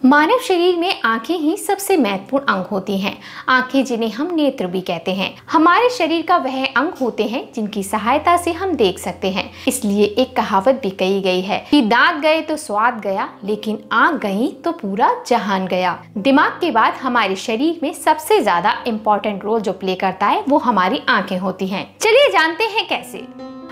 मानव शरीर में आंखें ही सबसे महत्वपूर्ण अंग होती हैं। आंखें जिन्हें हम नेत्र भी कहते हैं, हमारे शरीर का वह अंग होते हैं जिनकी सहायता से हम देख सकते हैं। इसलिए एक कहावत भी कही गई है कि दांत गए तो स्वाद गया, लेकिन आंख गई तो पूरा जहान गया। दिमाग के बाद हमारे शरीर में सबसे ज्यादा इम्पोर्टेंट रोल जो प्ले करता है वो हमारी आंखें होती हैं। चलिए जानते हैं कैसे।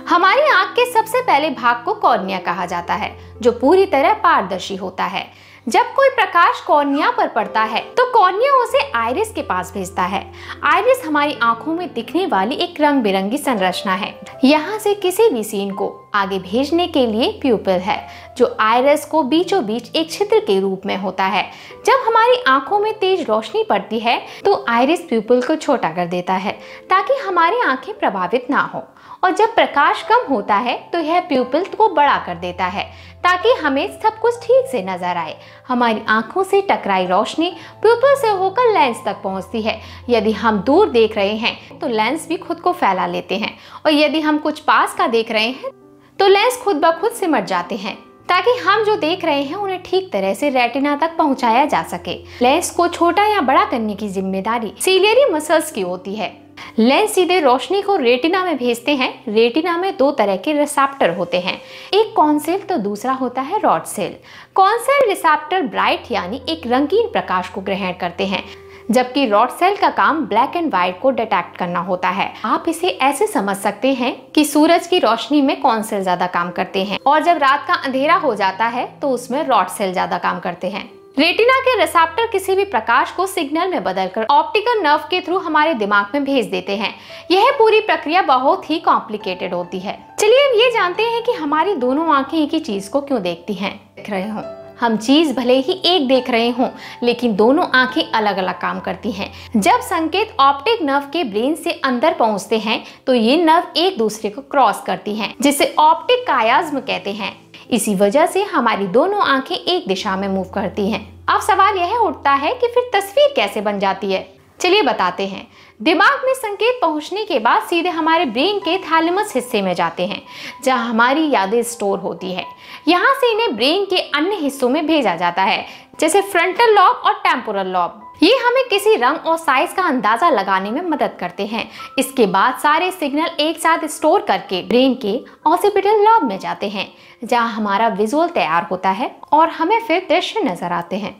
हमारी आंख के सबसे पहले भाग को कॉर्निया कहा जाता है, जो पूरी तरह पारदर्शी होता है। जब कोई प्रकाश कॉर्निया पर पड़ता है तो कॉर्निया उसे आइरिस के पास भेजता है। आइरिस हमारी आंखों में दिखने वाली एक रंग बिरंगी संरचना है। यहाँ से किसी भी सीन को आगे भेजने के लिए प्यूपिल है, जो आइरिस को बीचों बीच एक छिद्र के रूप में होता है। जब हमारी आंखों में तेज रोशनी पड़ती है तो आइरिस प्यूपिल को छोटा कर देता है ताकि हमारी आंखें प्रभावित ना हो, और जब प्रकाश कम होता है तो यह प्यूपिल को बड़ा कर देता है ताकि हमें सब कुछ ठीक से नजर आए। हमारी आंखों से टकराई रोशनी प्यूपिल से होकर लेंस तक पहुंचती है। यदि हम दूर देख रहे हैं तो लेंस भी खुद को फैला लेते हैं, और यदि हम कुछ पास का देख रहे हैं तो लेंस खुद ब खुद सिमट जाते हैं ताकि हम जो देख रहे हैं उन्हें ठीक तरह से रेटिना तक पहुंचाया जा सके। लेंस को छोटा या बड़ा करने की जिम्मेदारी सिलियरी मसल्स की होती है। लेंस सीधे रोशनी को रेटिना में भेजते हैं। रेटिना में दो तरह के रिसेप्टर होते हैं, एक कॉन सेल तो दूसरा होता है rod cell. Cone cell receptor bright यानी एक रंगीन प्रकाश को ग्रहण करते हैं, जबकि रॉड सेल का काम ब्लैक एंड व्हाइट को डिटेक्ट करना होता है। आप इसे ऐसे समझ सकते हैं कि सूरज की रोशनी में कॉन सेल ज्यादा काम करते हैं, और जब रात का अंधेरा हो जाता है तो उसमें रॉड सेल ज्यादा काम करते हैं। रेटिना के रिसेप्टर किसी भी प्रकाश को सिग्नल में बदलकर ऑप्टिकल नर्व के थ्रू हमारे दिमाग में भेज देते हैं। यह पूरी प्रक्रिया बहुत ही कॉम्प्लिकेटेड होती है। चलिए अब ये जानते हैं कि हमारी दोनों आंखें एक ही चीज को क्यों देखती हैं। देख रहे हो, हम चीज भले ही एक देख रहे हों, लेकिन दोनों आंखें अलग अलग काम करती हैं। जब संकेत ऑप्टिक नर्व के ब्रेन से अंदर पहुंचते हैं तो ये नर्व एक दूसरे को क्रॉस करती हैं, जिसे ऑप्टिक कायाज्म कहते हैं। इसी वजह से हमारी दोनों आंखें एक दिशा में मूव करती हैं। अब सवाल यह उठता है कि फिर तस्वीर कैसे बन जाती है। चलिए बताते हैं। दिमाग में संकेत पहुंचने के बाद सीधे हमारे ब्रेन के थैलेमस हिस्से में जाते हैं, जहां हमारी यादें स्टोर होती हैं। यहाँ से इन्हें ब्रेन के अन्य हिस्सों में भेजा जाता है, जैसे फ्रंटल लॉब और टेम्पोरल लॉब। ये हमें किसी रंग और साइज का अंदाजा लगाने में मदद करते हैं। इसके बाद सारे सिग्नल एक साथ स्टोर करके ब्रेन के ऑसिपिटल लॉब में जाते हैं, जहां हमारा विजुअल तैयार होता है और हमें फिर दृश्य नजर आते हैं।